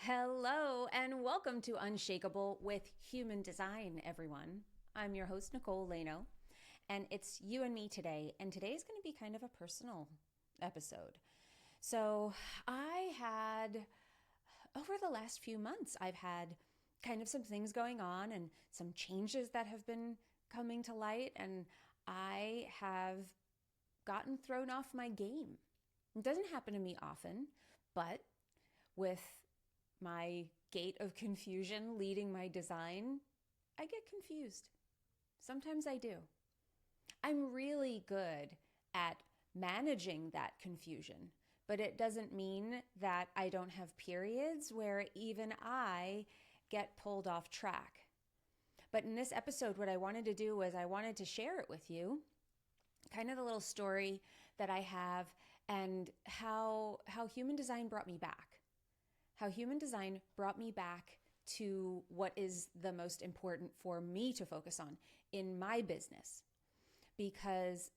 Hello, and welcome to Unshakable with Human Design, everyone. I'm your host, Nicole Leno, and it's you and me today. And today's going to be kind of a personal episode. So, over the last few months, I've had kind of some things going on and some changes that have been coming to light, and I have gotten thrown off my game. It doesn't happen to me often, but with my gate of confusion leading my design, I get confused. Sometimes I do. I'm really good at managing that confusion, but it doesn't mean that I don't have periods where even I get pulled off track. But in this episode, what I wanted to do was I wanted to share it with you, kind of the little story that I have and how human design brought me back. How human design brought me back to what is the most important for me to focus on in my business. Because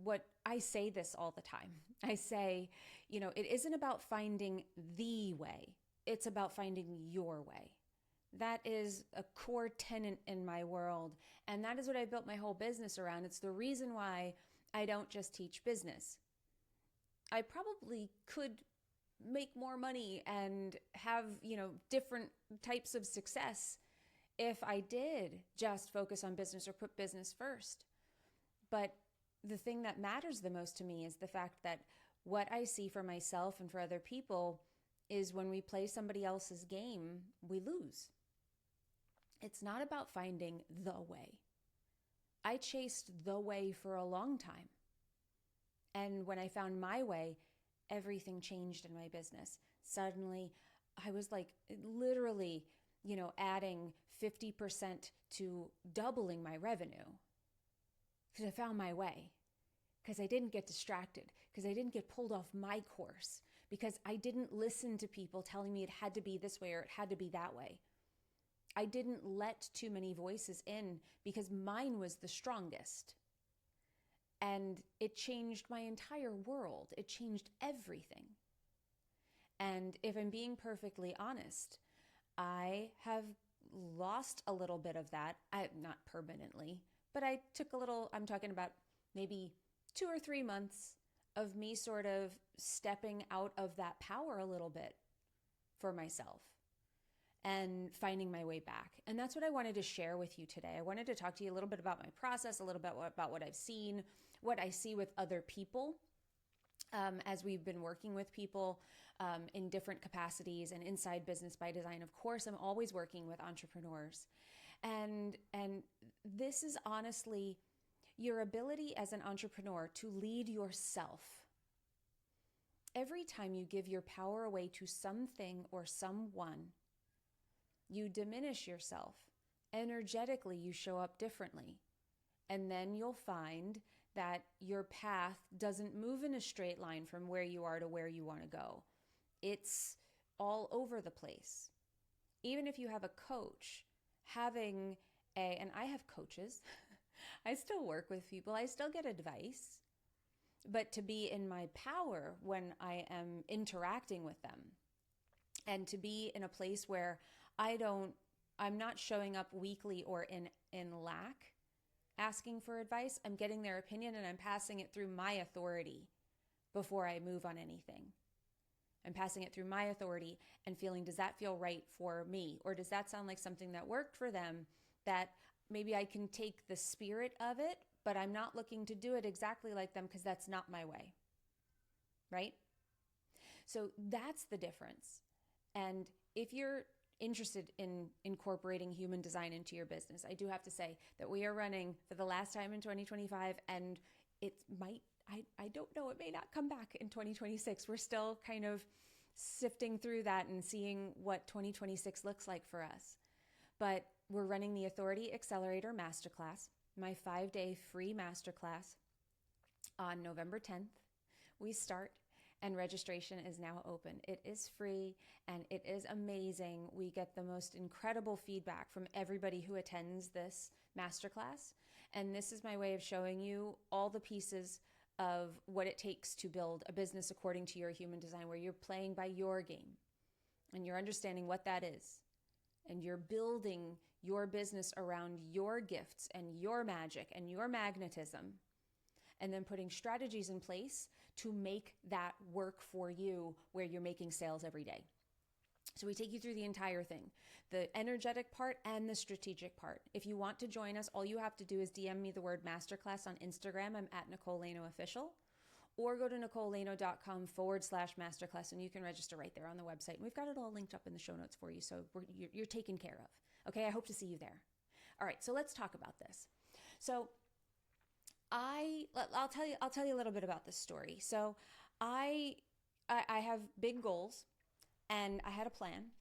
what I say this all the time, I say, it isn't about finding the way, it's about finding your way. That is a core tenet in my world. And that is what I built my whole business around. It's the reason why I don't just teach business. I probably could make more money and have, different types of success if I did just focus on business or put business first. But the thing that matters the most to me is the fact that what I see for myself and for other people is when we play somebody else's game, we lose. It's not about finding the way. I chased the way for a long time. And when I found my way, everything changed in my business. Suddenly, I was like literally, adding 50% to doubling my revenue because I found my way, because I didn't get distracted, because I didn't get pulled off my course, because I didn't listen to people telling me it had to be this way or it had to be that way. I didn't let too many voices in because mine was the strongest. And it changed my entire world. It changed everything. And if I'm being perfectly honest, I have lost a little bit of that. Not permanently, but I took I'm talking about maybe 2 or 3 months of me sort of stepping out of that power a little bit for myself and finding my way back. And that's what I wanted to share with you today. I wanted to talk to you a little bit about my process, a little bit about what I've seen, what I see with other people as we've been working with people in different capacities and inside Business by Design. Of course, I'm always working with entrepreneurs. And this is honestly your ability as an entrepreneur to lead yourself. Every time you give your power away to something or someone, you diminish yourself. Energetically, you show up differently. And then you'll find that your path doesn't move in a straight line from where you are to where you want to go. It's all over the place. Even if you have a coach, and I have coaches, I still work with people, I still get advice, but to be in my power when I am interacting with them and to be in a place where I'm not showing up weakly or in lack, asking for advice. I'm getting their opinion and I'm passing it through my authority before I move on anything. I'm passing it through my authority and feeling, does that feel right for me? Or does that sound like something that worked for them that maybe I can take the spirit of it, but I'm not looking to do it exactly like them because that's not my way, right? So that's the difference. And if you're interested in incorporating human design into your business, I do have to say that we are running for the last time in 2025, and I don't know, it may not come back in 2026. We're still kind of sifting through that and seeing what 2026 looks like for us. But we're running the Authority Accelerator Masterclass, my 5-day free masterclass on November 10th. We start. And registration is now open. It is free and it is amazing. We get the most incredible feedback from everybody who attends this masterclass. And this is my way of showing you all the pieces of what it takes to build a business according to your human design, where you're playing by your game. and you're understanding what that is, and you're building your business around your gifts and your magic and your magnetism, and then putting strategies in place to make that work for you where you're making sales every day. So we take you through the entire thing, the energetic part and the strategic part. If you want to join us, all you have to do is DM me the word masterclass on Instagram. I'm at Nicole Laino Official, or go to NicoleLaino.com/masterclass, and you can register right there on the website. And we've got it all linked up in the show notes for you, so you're taken care of. Okay, I hope to see you there. All right, so let's talk about this. So I'll tell you a little bit about this story. So I have big goals, and I had a plan,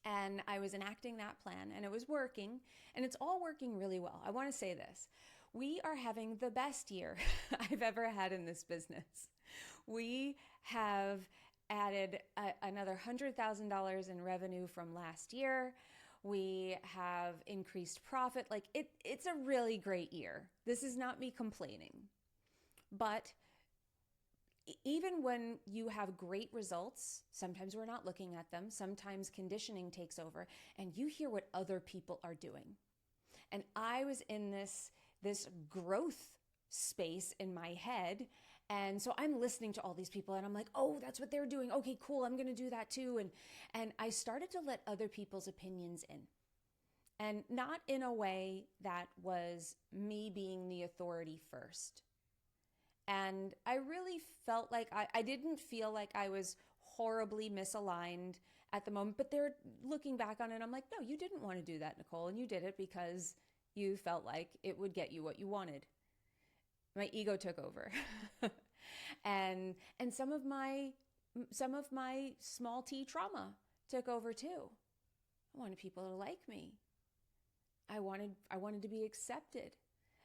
and I was enacting that plan, and it was working, and it's all working really well. I want to say this. We are having the best year I've ever had in this business. We have added another $100,000 in revenue from last year. We have increased profit. Like it's a really great year. This is not me complaining. But even when you have great results, sometimes we're not looking at them. Sometimes conditioning takes over, and you hear what other people are doing. And I was in this growth space in my head. And so I'm listening to all these people, and I'm like, oh, that's what they're doing. Okay, cool. I'm going to do that too. And I started to let other people's opinions in, and not in a way that was me being the authority first. And I really felt like I didn't feel like I was horribly misaligned at the moment, but they're looking back on it. I'm like, no, you didn't want to do that, Nicole. And you did it because you felt like it would get you what you wanted. My ego took over. and some of my small t trauma took over too. I wanted people to like me. I wanted to be accepted.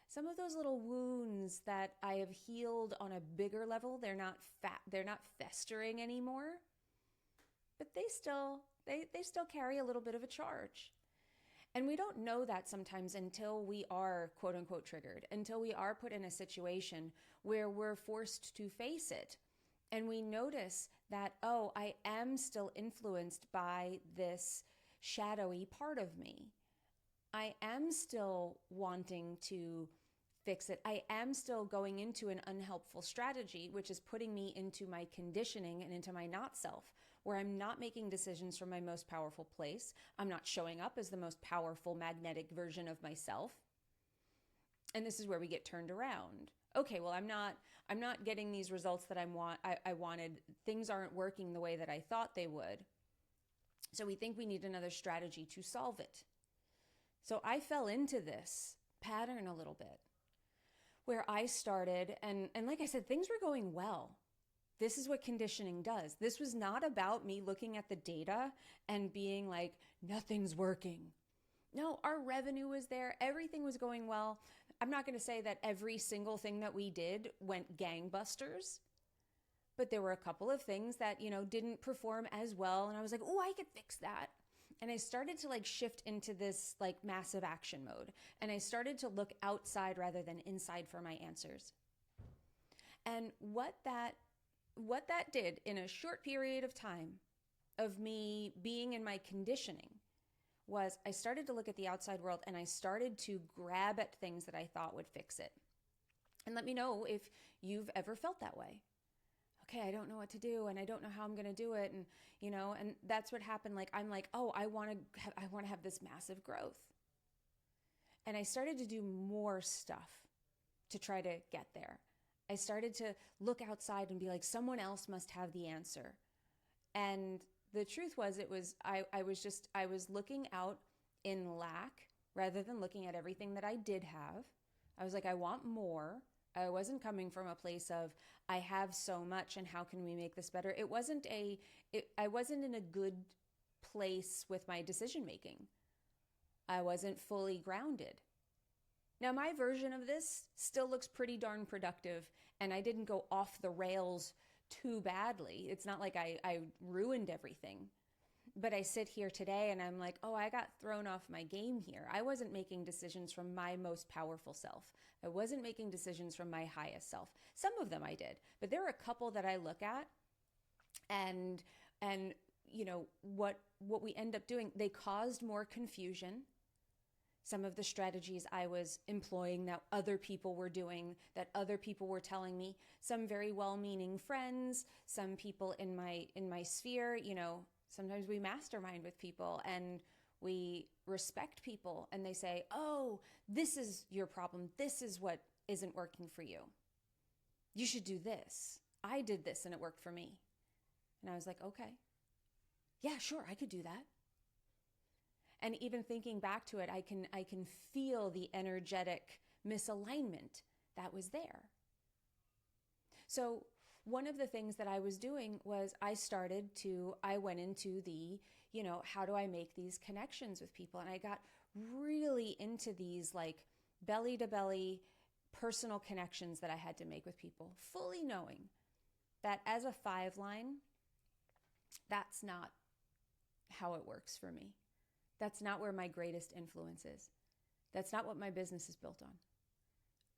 Some of those little wounds that I have healed on a bigger level, they're not festering anymore, but they still carry a little bit of a charge. And we don't know that sometimes until we are quote unquote triggered, until we are put in a situation where we're forced to face it. And we notice that, oh, I am still influenced by this shadowy part of me. I am still wanting to fix it. I am still going into an unhelpful strategy, which is putting me into my conditioning and into my not self, where I'm not making decisions from my most powerful place. I'm not showing up as the most powerful magnetic version of myself. And this is where we get turned around. Okay, well, I'm not getting these results that I wanted. Things aren't working the way that I thought they would. So we think we need another strategy to solve it. So I fell into this pattern a little bit where I started, and like I said, things were going well. This is what conditioning does. This was not about me looking at the data and being like, nothing's working. No, our revenue was there. Everything was going well. I'm not going to say that every single thing that we did went gangbusters, but there were a couple of things that, didn't perform as well. And I was like, oh, I could fix that. And I started to shift into this massive action mode. And I started to look outside rather than inside for my answers. And what that did in a short period of time of me being in my conditioning was I started to look at the outside world, and I started to grab at things that I thought would fix it. And let me know if you've ever felt that way. Okay, I don't know what to do, and I don't know how I'm going to do it. And, and that's what happened. I'm like, oh, I want to have this massive growth. And I started to do more stuff to try to get there. I started to look outside and be like, someone else must have the answer. And the truth was, I was looking out in lack rather than looking at everything that I did have. I was like, I want more. I wasn't coming from a place of, I have so much and how can we make this better? I wasn't in a good place with my decision making. I wasn't fully grounded. Now, my version of this still looks pretty darn productive, and I didn't go off the rails too badly. It's not like I ruined everything. But I sit here today and I'm like, oh, I got thrown off my game here. I wasn't making decisions from my most powerful self. I wasn't making decisions from my highest self. Some of them I did, but there are a couple that I look at and what we end up doing, they caused more confusion. Some of the strategies I was employing that other people were doing, that other people were telling me, some very well-meaning friends, some people in my sphere, sometimes we mastermind with people and we respect people and they say, oh, this is your problem. This is what isn't working for you. You should do this. I did this and it worked for me. And I was like, okay, yeah, sure, I could do that. And even thinking back to it, I can feel the energetic misalignment that was there. So one of the things that I was doing was I went into the, how do I make these connections with people? And I got really into these like belly to belly personal connections that I had to make with people, fully knowing that as a 5 line, that's not how it works for me. That's not where my greatest influence is. That's not what my business is built on.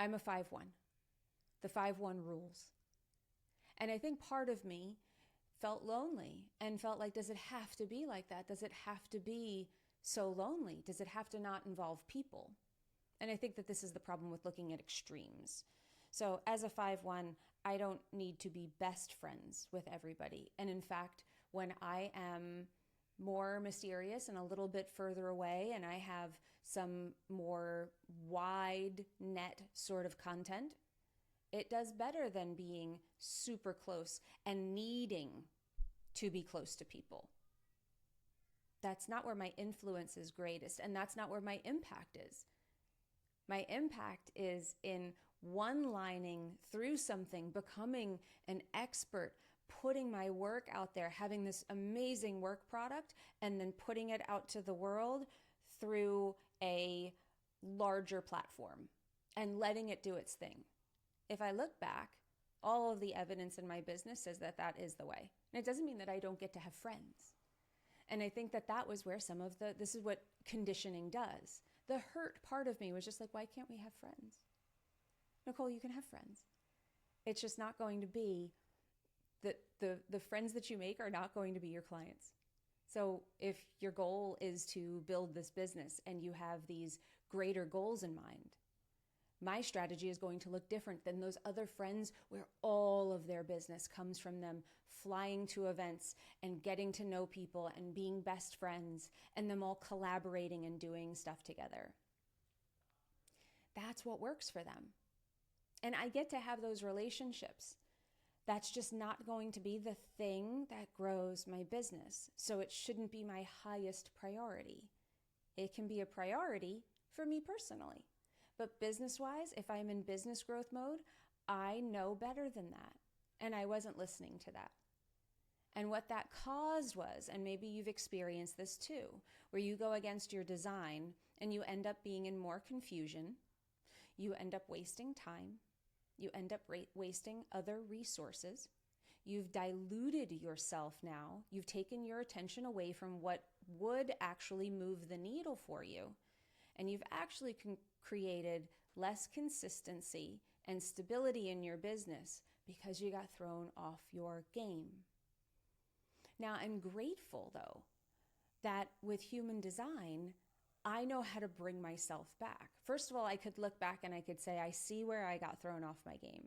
I'm a 5-1. The 5-1 rules. And I think part of me felt lonely and felt like, does it have to be like that? Does it have to be so lonely? Does it have to not involve people? And I think that this is the problem with looking at extremes. So as a 5-1, I don't need to be best friends with everybody. And in fact, when I am more mysterious and a little bit further away and I have some more wide net sort of content, it does better than being super close and needing to be close to people. That's not where my influence is greatest, and that's not where my impact is. My impact is in one-lining through something, becoming an expert, putting my work out there, having this amazing work product, and then putting it out to the world through a larger platform and letting it do its thing. If I look back, all of the evidence in my business says that that is the way. And it doesn't mean that I don't get to have friends. And I think that that was where this is what conditioning does. The hurt part of me was just like, why can't we have friends? Nicole, you can have friends. It's just not going to be the friends that you make are not going to be your clients. So if your goal is to build this business and you have these greater goals in mind, my strategy is going to look different than those other friends where all of their business comes from them flying to events and getting to know people and being best friends and them all collaborating and doing stuff together. That's what works for them. And I get to have those relationships. That's just not going to be the thing that grows my business. So it shouldn't be my highest priority. It can be a priority for me personally. But business-wise, if I'm in business growth mode, I know better than that. And I wasn't listening to that. And what that caused was, and maybe you've experienced this too, where you go against your design and you end up being in more confusion, you end up wasting time, you end up wasting other resources, you've diluted yourself now, you've taken your attention away from what would actually move the needle for you, and you've actually created less consistency and stability in your business because you got thrown off your game. Now, I'm grateful, though, that with human design, I know how to bring myself back. First of all, I could look back and I could say, I see where I got thrown off my game.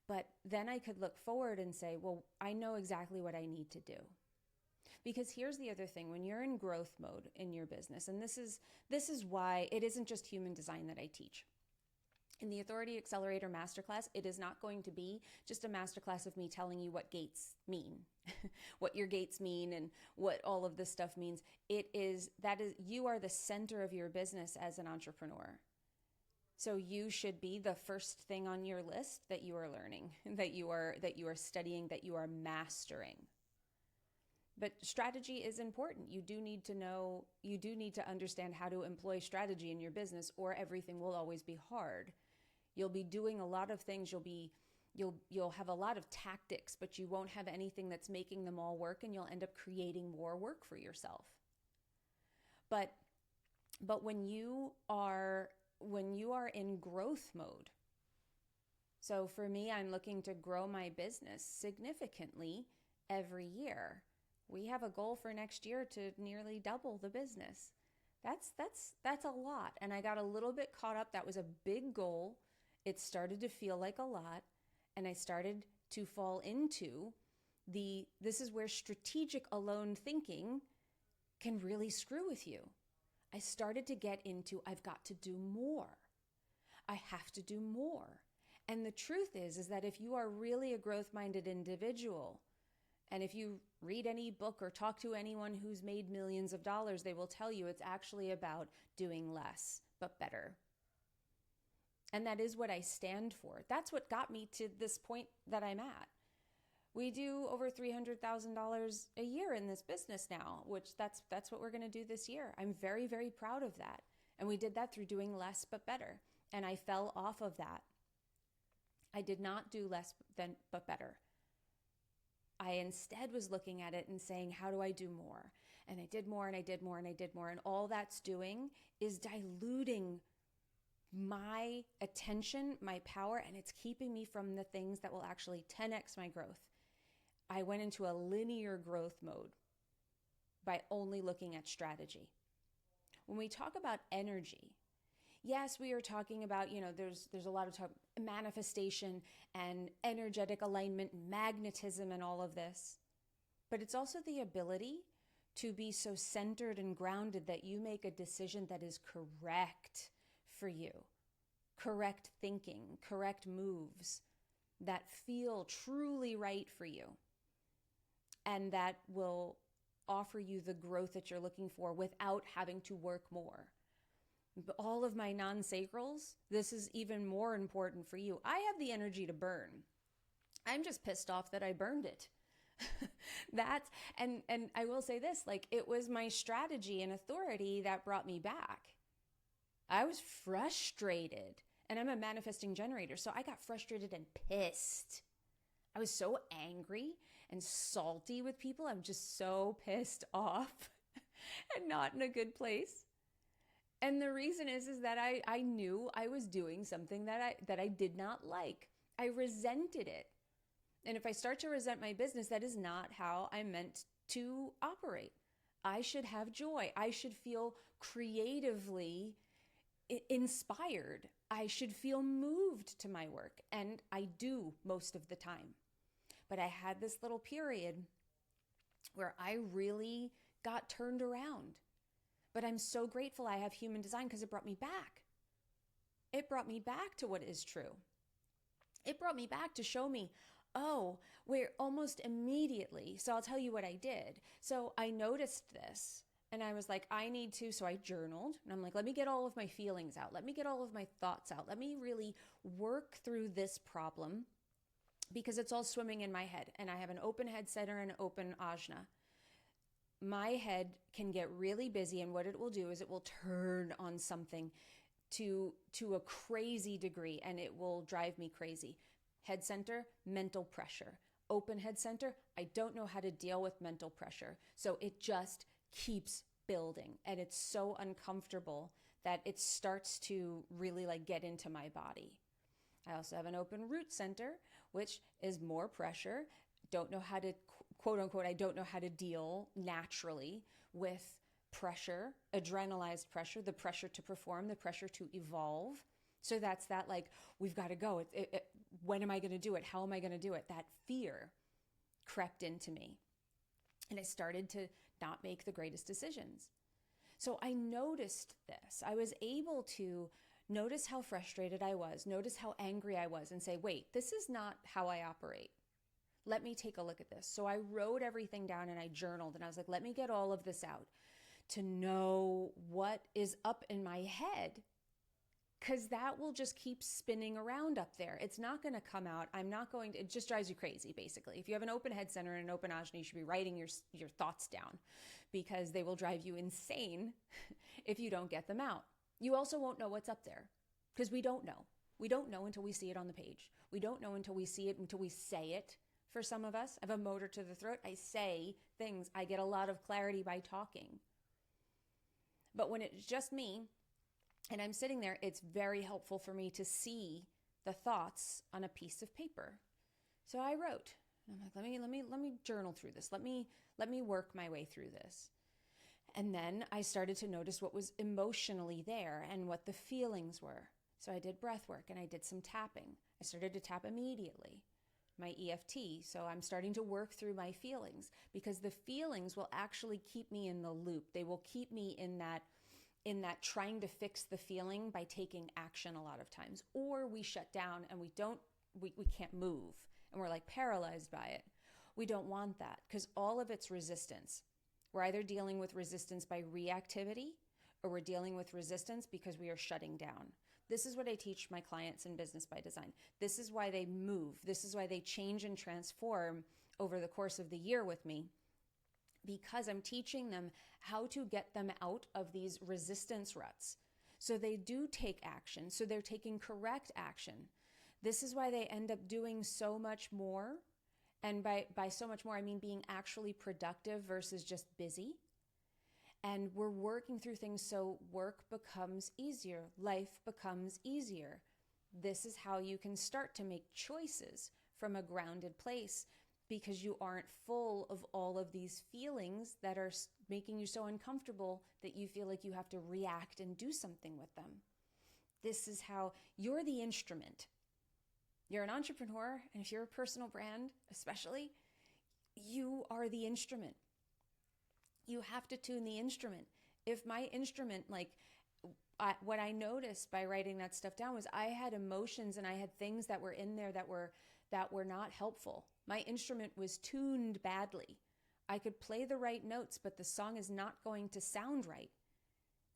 But then I could look forward and say, well, I know exactly what I need to do. Because here's the other thing, when you're in growth mode in your business, and this is why it isn't just human design that I teach. In the Authority Accelerator Masterclass, it is not going to be just a masterclass of me telling you what gates mean, what your gates mean, and what all of this stuff means. You are the center of your business as an entrepreneur. So you should be the first thing on your list that you are learning, that you are studying, that you are mastering. But strategy is important. You do need to understand how to employ strategy in your business, or everything will always be hard. You'll be doing a lot of things. You'll have a lot of tactics, but you won't have anything that's making them all work, and you'll end up creating more work for yourself. But when you are in growth mode, so for me, I'm looking to grow my business significantly every year. We have a goal for next year to nearly double the business. That's a lot. And I got a little bit caught up. That was a big goal. It started to feel like a lot. And I started to fall into this is where strategic alone thinking can really screw with you. I started to get into, I've got to do more. I have to do more. And the truth is that if you are really a growth-minded individual, and if you read any book or talk to anyone who's made millions of dollars, they will tell you it's actually about doing less, but better. And that is what I stand for. That's what got me to this point that I'm at. We do over $300,000 a year in this business now, which that's what we're going to do this year. I'm very, very proud of that. And we did that through doing less but better. And I fell off of that. I did not do less but better. I instead was looking at it and saying, how do I do more? And I did more and I did more and I did more. And all that's doing is diluting my attention, my power, and it's keeping me from the things that will actually 10x my growth. I went into a linear growth mode by only looking at strategy. When we talk about energy, yes, we are talking about, there's a lot of talk, manifestation and energetic alignment, magnetism and all of this. But it's also the ability to be so centered and grounded that you make a decision that is correct for you. Correct thinking, correct moves that feel truly right for you. And that will offer you the growth that you're looking for without having to work more. All of my non-sacrals, this is even more important for you. I have the energy to burn. I'm just pissed off that I burned it. And I will say this, it was my strategy and authority that brought me back. I was frustrated, and I'm a manifesting generator, so I got frustrated and pissed. I was so angry and salty with people. I'm just so pissed off and not in a good place. And the reason is that I knew I was doing something that I did not like. I resented it. And if I start to resent my business, that is not how I'm meant to operate. I should have joy. I should feel creatively inspired. I should feel moved to my work. And I do most of the time. But I had this little period where I really got turned around. But I'm so grateful I have human design because it brought me back. It brought me back to what is true. It brought me back to show me, we're almost immediately. So I'll tell you what I did. So I noticed this and I was like, so I journaled and I'm like, let me get all of my feelings out. Let me get all of my thoughts out. Let me really work through this problem because it's all swimming in my head. And I have an open head center and an open ajna. My head can get really busy, and what it will do is it will turn on something to a crazy degree, and it will drive me crazy. Head center, mental pressure. Open head center, I don't know how to deal with mental pressure. So it just keeps building, and it's so uncomfortable that it starts to really get into my body. I also have an open root center, which is more pressure. Don't know how to, quote unquote, I don't know how to deal naturally with pressure, adrenalized pressure, the pressure to perform, the pressure to evolve. So that's that we've got to go. When am I going to do it? How am I going to do it? That fear crept into me. And I started to not make the greatest decisions. So I noticed this. I was able to notice how frustrated I was, notice how angry I was, and say, wait, this is not how I operate. Let me take a look at this. So I wrote everything down and I journaled and I was like, let me get all of this out to know what is up in my head, because that will just keep spinning around up there. It's not going to come out. It just drives you crazy, basically. If you have an open head center and an open ajna, you should be writing your thoughts down because they will drive you insane if you don't get them out. You also won't know what's up there because we don't know. We don't know until we see it on the page. We don't know until we see it, until we say it. For some of us, I have a motor to the throat. I say things. I get a lot of clarity by talking. But when it's just me and I'm sitting there, it's very helpful for me to see the thoughts on a piece of paper. So I wrote, And I'm like, let me journal through this. Let me work my way through this. And then I started to notice what was emotionally there and what the feelings were. So I did breath work and I did some tapping. I started to tap immediately, my EFT. So I'm starting to work through my feelings, because the feelings will actually keep me in the loop. They will keep me in that trying to fix the feeling by taking action a lot of times. Or we shut down and we can't move and we're like paralyzed by it. We don't want that, because all of it's resistance. We're either dealing with resistance by reactivity, or we're dealing with resistance because we are shutting down. This is what I teach my clients in Business by Design. This is why they move. This is why they change and transform over the course of the year with me, because I'm teaching them how to get them out of these resistance ruts. So they do take action. So they're taking correct action. This is why they end up doing so much more. And by so much more, I mean being actually productive versus just busy. And we're working through things so work becomes easier. Life becomes easier. This is how you can start to make choices from a grounded place, because you aren't full of all of these feelings that are making you so uncomfortable that you feel like you have to react and do something with them. This is how you're the instrument. You're an entrepreneur, and if you're a personal brand, especially, you are the instrument. You have to tune the instrument. If my instrument, what I noticed by writing that stuff down was I had emotions and I had things that were in there that were not helpful. My instrument was tuned badly. I could play the right notes, but the song is not going to sound right,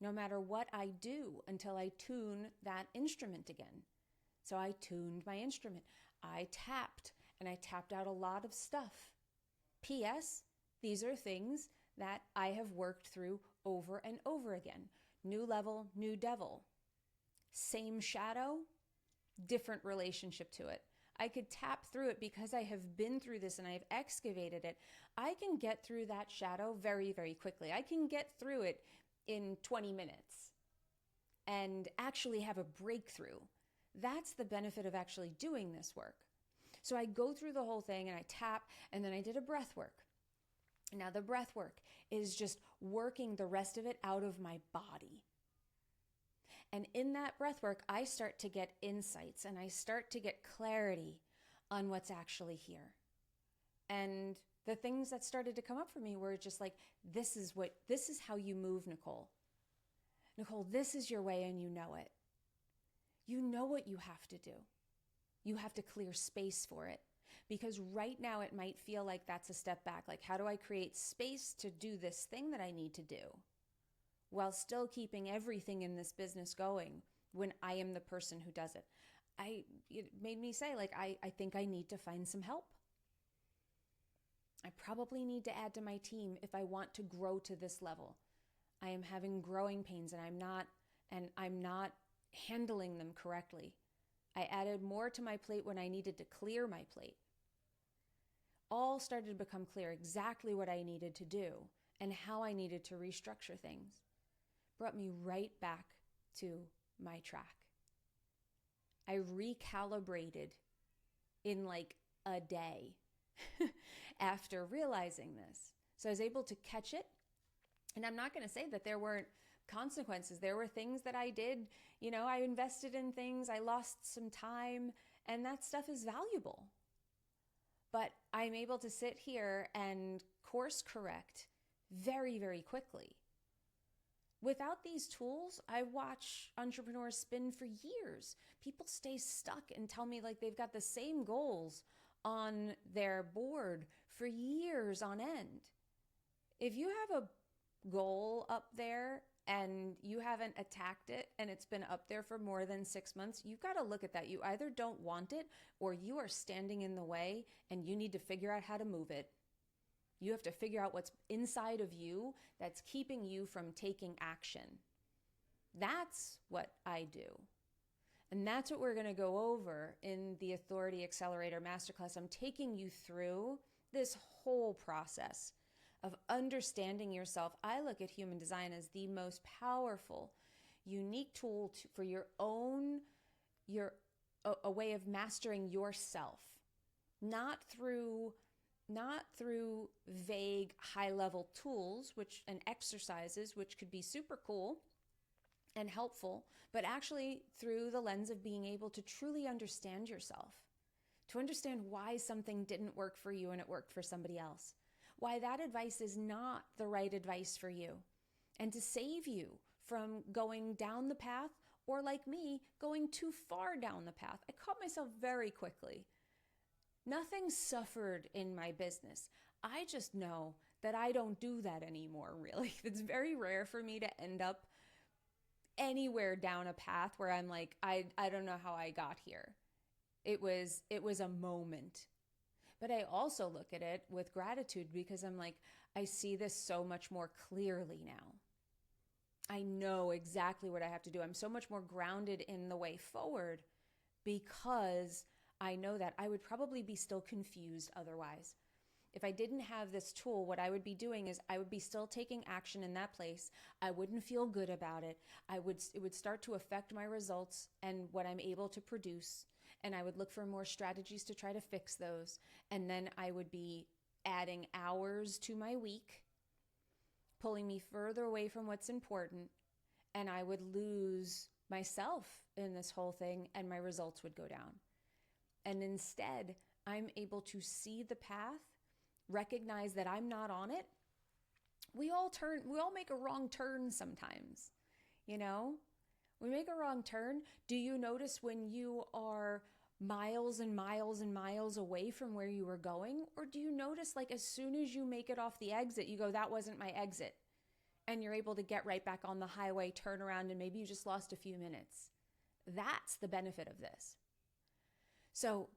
no matter what I do, until I tune that instrument again. So I tuned my instrument. I tapped, and I tapped out a lot of stuff. P.S. These are things that I have worked through over and over again. New level, new devil. Same shadow, different relationship to it. I could tap through it because I have been through this and I have excavated it. I can get through that shadow very, very quickly. I can get through it in 20 minutes and actually have a breakthrough. That's the benefit of actually doing this work. So I go through the whole thing and I tap, and then I did a breath work. Now the breath work is just working the rest of it out of my body. And in that breath work, I start to get insights and I start to get clarity on what's actually here. And the things that started to come up for me were just like, this is how you move, Nicole. Nicole, this is your way and you know it. You know what you have to do. You have to clear space for it. Because right now it might feel like that's a step back. Like, how do I create space to do this thing that I need to do while still keeping everything in this business going when I am the person who does it? It made me say, I think I need to find some help. I probably need to add to my team if I want to grow to this level. I am having growing pains and I'm not handling them correctly. I added more to my plate when I needed to clear my plate. All started to become clear exactly what I needed to do and how I needed to restructure things. Brought me right back to my track. I recalibrated in a day after realizing this. So I was able to catch it. And I'm not going to say that there weren't consequences. There were things that I did. I invested in things. I lost some time, and that stuff is valuable. But I'm able to sit here and course correct very, very quickly. Without these tools, I watch entrepreneurs spin for years. People stay stuck and tell me they've got the same goals on their board for years on end. If you have a goal up there and you haven't attacked it and it's been up there for more than 6 months, you've got to look at that. You either don't want it or you are standing in the way and you need to figure out how to move it. You have to figure out what's inside of you that's keeping you from taking action. That's what I do. And that's what we're going to go over in the Authority Accelerator Masterclass. I'm taking you through this whole process of understanding yourself. I look at human design as the most powerful, unique tool for a way of mastering yourself. not through vague high-level tools and exercises, which could be super cool and helpful, but actually through the lens of being able to truly understand yourself, to understand why something didn't work for you and it worked for somebody else, why that advice is not the right advice for you, and to save you from going down the path, or like me, going too far down the path. I caught myself very quickly. Nothing suffered in my business. I just know that I don't do that anymore, really. It's very rare for me to end up anywhere down a path where I'm like, I don't know how I got here. It was a moment. But I also look at it with gratitude, because I'm like, I see this so much more clearly now. I know exactly what I have to do. I'm so much more grounded in the way forward, because I know that I would probably be still confused otherwise. If I didn't have this tool, what I would be doing is I would be still taking action in that place. I wouldn't feel good about it. It would start to affect my results and what I'm able to produce. And I would look for more strategies to try to fix those. And then I would be adding hours to my week, pulling me further away from what's important. And I would lose myself in this whole thing, and my results would go down. And instead, I'm able to see the path, recognize that I'm not on it. We all make a wrong turn sometimes, you know? We make a wrong turn. Do you notice when you are miles and miles and miles away from where you were going? Or do you notice, like, as soon as you make it off the exit, you go, that wasn't my exit? And you're able to get right back on the highway, turn around, and maybe you just lost a few minutes. That's the benefit of this. So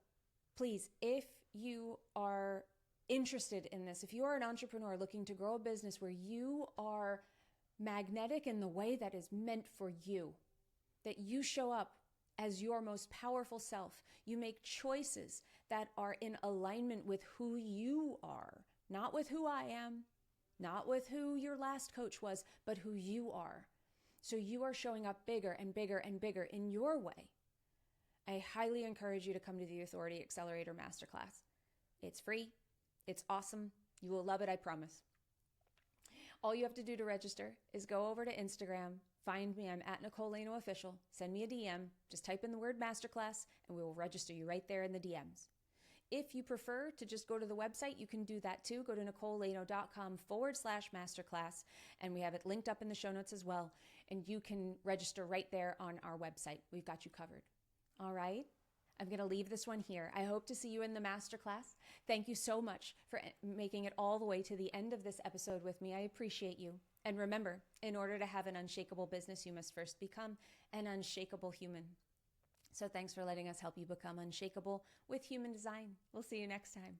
please, if you are interested in this, if you are an entrepreneur looking to grow a business where you are magnetic in the way that is meant for you, that you show up as your most powerful self, you make choices that are in alignment with who you are, not with who I am, not with who your last coach was, but who you are. So you are showing up bigger and bigger and bigger in your way. I highly encourage you to come to the Authority Accelerator Masterclass. It's free. It's awesome. You will love it, I promise. All you have to do to register is go over to Instagram, find me, I'm at Nicole Lano Official, send me a DM, just type in the word masterclass, and we will register you right there in the DMs. If you prefer to just go to the website, you can do that too. Go to NicoleLano.com/masterclass, and we have it linked up in the show notes as well, and you can register right there on our website. We've got you covered. All right? I'm going to leave this one here. I hope to see you in the masterclass. Thank you so much for making it all the way to the end of this episode with me. I appreciate you. And remember, in order to have an unshakable business, you must first become an unshakable human. So thanks for letting us help you become unshakable with human design. We'll see you next time.